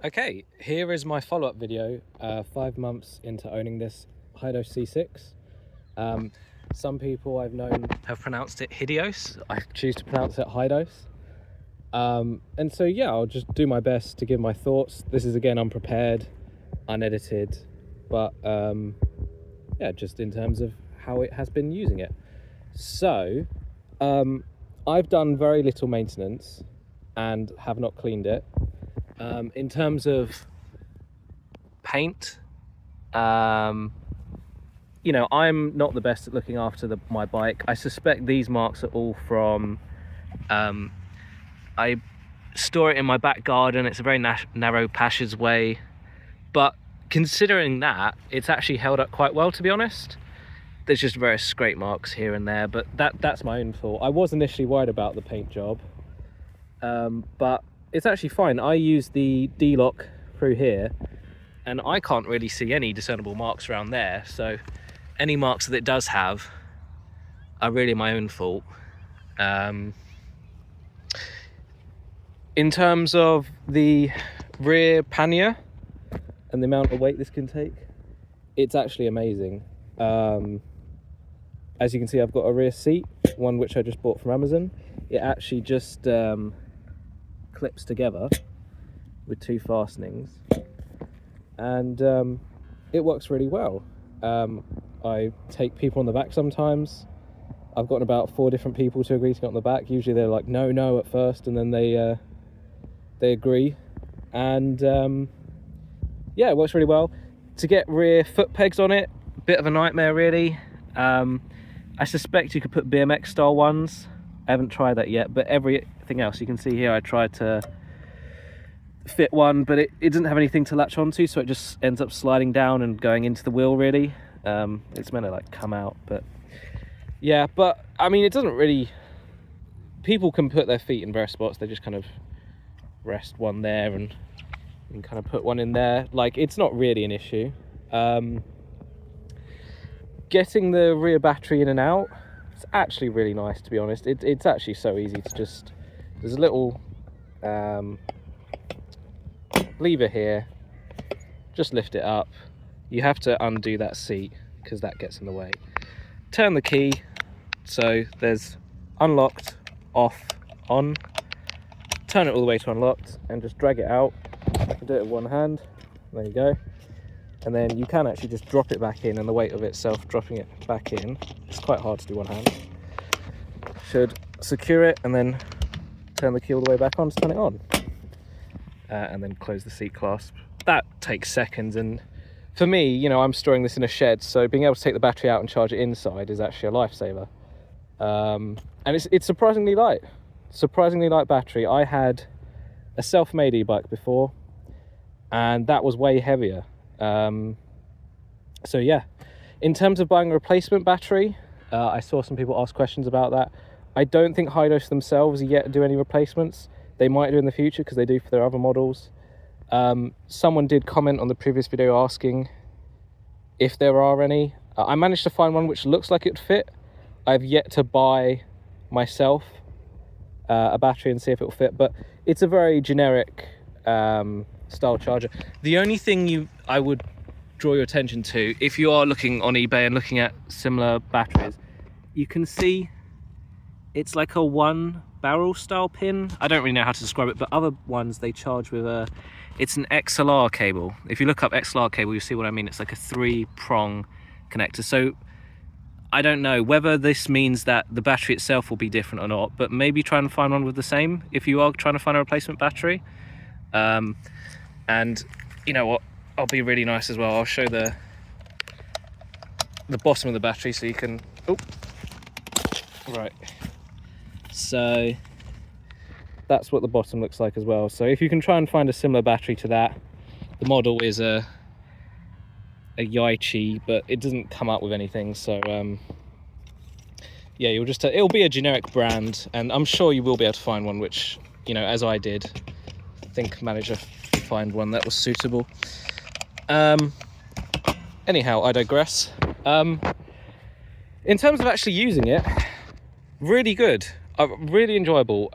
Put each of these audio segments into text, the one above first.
Okay, here is my follow-up video, 5 months into owning this Hidoes C6. Some people I've known have pronounced it Hideos. I choose to pronounce it Hidoes. And so yeah, I'll just do my best to give my thoughts. This is again unprepared, unedited, but yeah, just in terms of how it has been using it. So I've done very little maintenance and have not cleaned it. In terms of paint, you know, I'm not the best at looking after my bike. I suspect these marks are all from, I store it in my back garden. It's a very narrow passageway, but considering that, it's actually held up quite well, to be honest. There's just various scrape marks here and there, but that's my own fault. I was initially worried about the paint job, but it's actually fine. I use the D-lock through here and I can't really see any discernible marks around there, so any marks that it does have are really my own fault. In terms of the rear pannier and the amount of weight this can take, it's actually amazing. As you can see, I've got a rear seat, one which I just bought from Amazon. It actually just clips together with 2 fastenings, and it works really well. I take people on the back sometimes. I've gotten about 4 different people to agree to get on the back. Usually they're like no at first, and then they agree, and yeah, it works really well. To get rear foot pegs on it, bit of a nightmare really. I suspect you could put BMX style ones. I haven't tried that yet, but everything else you can see here, I tried to fit one, but it doesn't have anything to latch onto, so it just ends up sliding down and going into the wheel really. It's meant to like come out, but yeah, but I mean, it doesn't really, people can put their feet in various spots. They just kind of rest one there and kind of put one in there. Like, it's not really an issue. Getting the rear battery in and out, it's actually really nice, to be honest. It's actually so easy to just, there's a little lever here, just lift it up. You have to undo that seat because that gets in the way. Turn the key, so there's unlocked, off, on. Turn it all the way to unlocked and just drag it out. I can do it with one hand, there you go. And then you can actually just drop it back in, and the weight of itself dropping it back in, it's quite hard to do one hand. Should secure it and then turn the key all the way back on to turn it on. And then close the seat clasp. That takes seconds, and for me, you know, I'm storing this in a shed, so being able to take the battery out and charge it inside is actually a lifesaver. And it's surprisingly light. Surprisingly light battery. I had a self-made e-bike before, and that was way heavier. So yeah, in terms of buying a replacement battery, I saw some people ask questions about that. I don't think Hidoes themselves yet do any replacements. They might do in the future because they do for their other models. Someone did comment on the previous video asking if there are any. I managed to find one which looks like it would fit. I've yet to buy myself a battery and see if it will fit, but it's a very generic style charger. The only thing I would draw your attention to, if you are looking on eBay and looking at similar batteries, you can see it's like a 1 barrel style pin. I don't really know how to describe it, but other ones they charge with it's an XLR cable. If you look up XLR cable, you'll see what I mean. It's like a 3-prong connector. So I don't know whether this means that the battery itself will be different or not, but maybe try and find one with the same if you are trying to find a replacement battery. And you know what, I'll be really nice as well. I'll show the bottom of the battery so you can, oh, right. So that's what the bottom looks like as well. So if you can try and find a similar battery to that, the model is a Yaichi, but it doesn't come up with anything. So yeah, you'll just, it'll be a generic brand, and I'm sure you will be able to find one which, you know, as I did, I think managed to find one that was suitable. Anyhow, I digress. In terms of actually using it, really good, really enjoyable.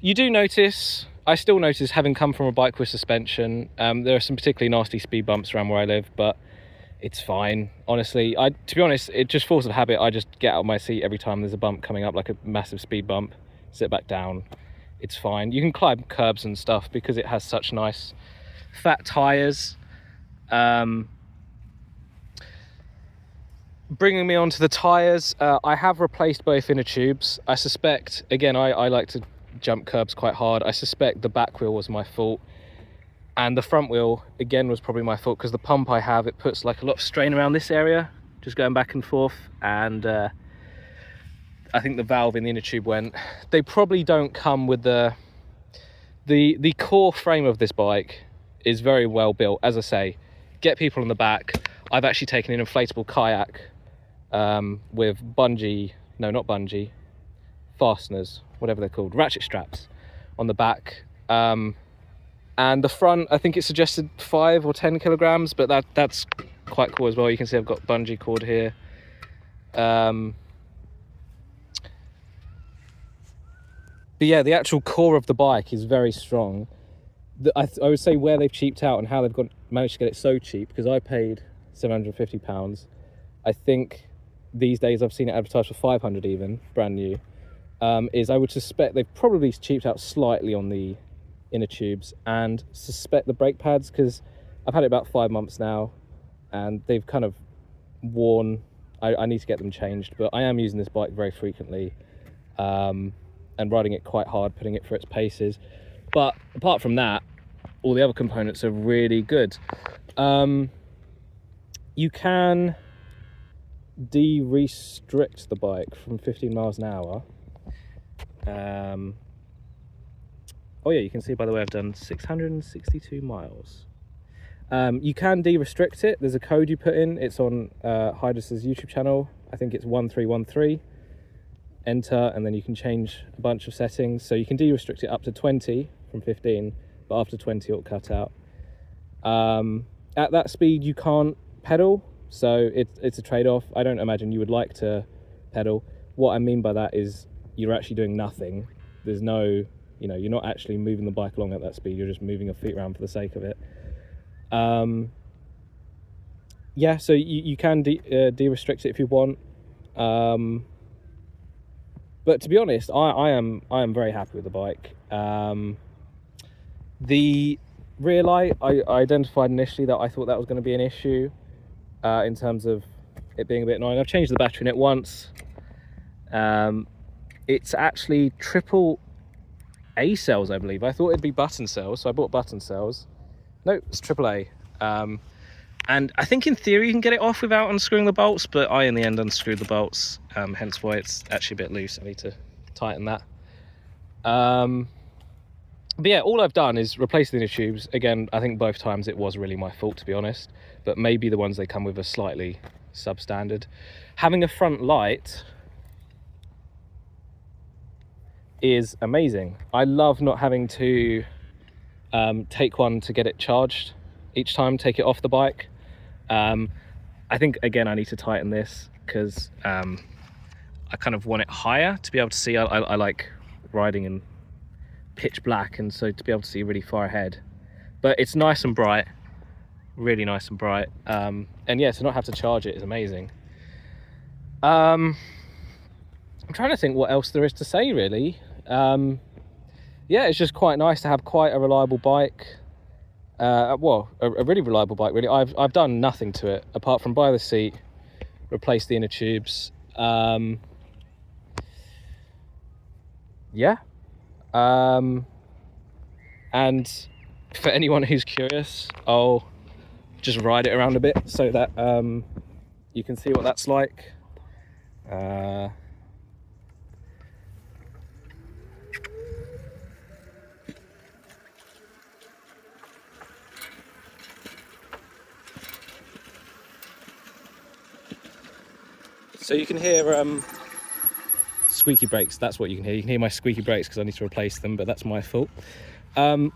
You do notice I still notice, having come from a bike with suspension, there are some particularly nasty speed bumps around where I live, but it's fine. Honestly, to be honest, it just force of habit. I just get out of my seat every time there's a bump coming up, like a massive speed bump, sit back down. It's fine. You can climb curbs and stuff because it has such nice fat tires. Bringing me on to the tires, I have replaced both inner tubes. I suspect, again, I like to jump curbs quite hard. I suspect the back wheel was my fault, and the front wheel again was probably my fault, because the pump I have, it puts like a lot of strain around this area, just going back and forth, and I think the valve in the inner tube went. They probably don't come with the core frame of this bike is very well built. As I say, get people in the back. I've actually taken an inflatable kayak with fasteners, whatever they're called, ratchet straps on the back. And the front, I think it suggested 5 or 10 kilograms, but that's quite cool as well. You can see I've got bungee cord here. But yeah, the actual core of the bike is very strong. I would say where they've cheaped out and how they've managed to get it so cheap, because I paid £750. I think these days I've seen it advertised for 500 even, brand new. Is I would suspect they've probably cheaped out slightly on the inner tubes, and suspect the brake pads, because I've had it about 5 months now and they've kind of worn. I need to get them changed, but I am using this bike very frequently. And riding it quite hard, putting it through its paces. But apart from that, all the other components are really good. You can de-restrict the bike from 15 miles an hour. Oh yeah, you can see, by the way, I've done 662 miles. You can de-restrict it. There's a code you put in. It's on Hidoes' YouTube channel. I think it's 1313. Enter, and then you can change a bunch of settings. So you can de-restrict it up to 20 from 15, but after 20 it'll cut out. At that speed you can't pedal, so it's a trade-off. I don't imagine you would like to pedal. What I mean by that is you're actually doing nothing. There's no, you're not actually moving the bike along at that speed. You're just moving your feet around for the sake of it. Yeah, so you can de-restrict it if you want. But to be honest, I am very happy with the bike. The rear light, I identified initially that I thought that was going to be an issue in terms of it being a bit annoying. I've changed the battery in it once. It's actually triple A cells, I believe. I thought it'd be button cells, so I bought button cells. No, it's triple A. And I think in theory you can get it off without unscrewing the bolts, but I in the end unscrewed the bolts, hence why it's actually a bit loose. I need to tighten that. But yeah, all I've done is replace the inner tubes. Again, I think both times it was really my fault, to be honest, but maybe the ones they come with are slightly substandard. Having a front light is amazing. I love not having to take one to get it charged each time, take it off the bike. I think, again, I need to tighten this because I kind of want it higher to be able to see. I like riding in pitch black, and so to be able to see really far ahead. But it's nice and bright, really nice and bright. And yeah, to not have to charge it is amazing. I'm trying to think what else there is to say, really. Yeah, it's just quite nice to have quite a reliable bike. Well, a really reliable bike, really. I've done nothing to it apart from buy the seat, replace the inner tubes. Yeah. And for anyone who's curious, I'll just ride it around a bit so that you can see what that's like. So you can hear squeaky brakes. That's what you can hear. You can hear my squeaky brakes because I need to replace them, but that's my fault. You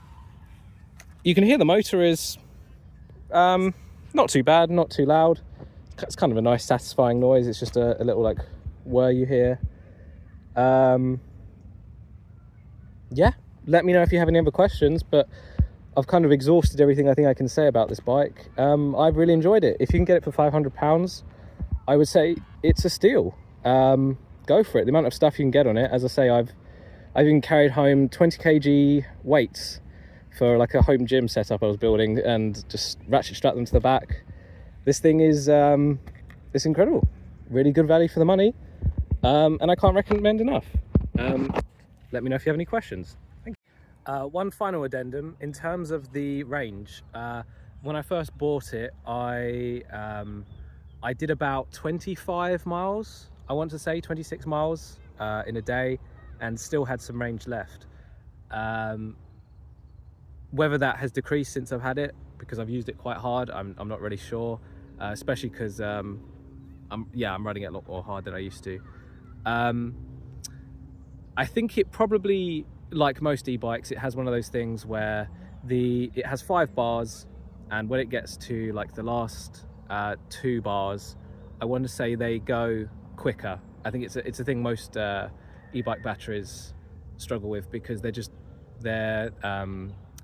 can hear the motor is not too bad, not too loud. It's kind of a nice, satisfying noise. It's just a little whir you hear. Yeah, let me know if you have any other questions, but I've kind of exhausted everything I think I can say about this bike. I've really enjoyed it. If you can get it for £500, I would say it's a steal. Go for it. The amount of stuff you can get on it, as I say, I've even carried home 20 kg weights for like a home gym setup I was building, and just ratchet strap them to the back. This thing is it's incredible. Really good value for the money, and I can't recommend enough. Let me know if you have any questions. Thank you. One final addendum in terms of the range. When I first bought it, I did about 25 miles, I want to say 26 miles in a day, and still had some range left. Whether that has decreased since I've had it, because I've used it quite hard, I'm not really sure, especially because I'm riding it a lot more hard than I used to. I think it probably, like most e-bikes, it has one of those things where it has 5 bars, and when it gets to like the last 2 bars, I want to say they go quicker. I think it's a thing most e-bike batteries struggle with, because they're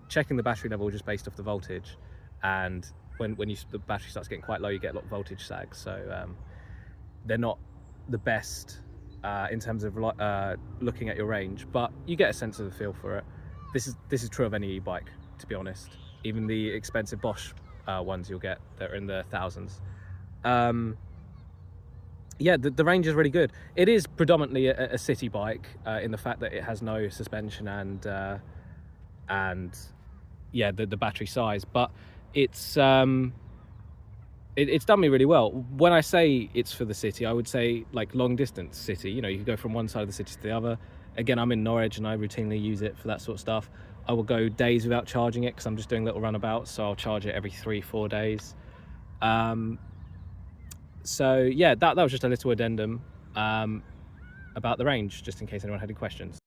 checking the battery level just based off the voltage, and when the battery starts getting quite low, you get a lot of voltage sag. So they're not the best in terms of looking at your range, but you get a sense of the feel for it. This is true of any e-bike, to be honest. Even the expensive Bosch ones you'll get that are in the thousands. Yeah, the range is really good. It is predominantly a city bike in the fact that it has no suspension and yeah, the battery size, but it's done me really well. When I say it's for the city, I would say like long distance city. You know, you can go from one side of the city to the other. Again, I'm in Norwich and I routinely use it for that sort of stuff. I will go days without charging it because I'm just doing little runabouts, so I'll charge it every 3-4 days. So yeah, that was just a little addendum about the range, just in case anyone had any questions.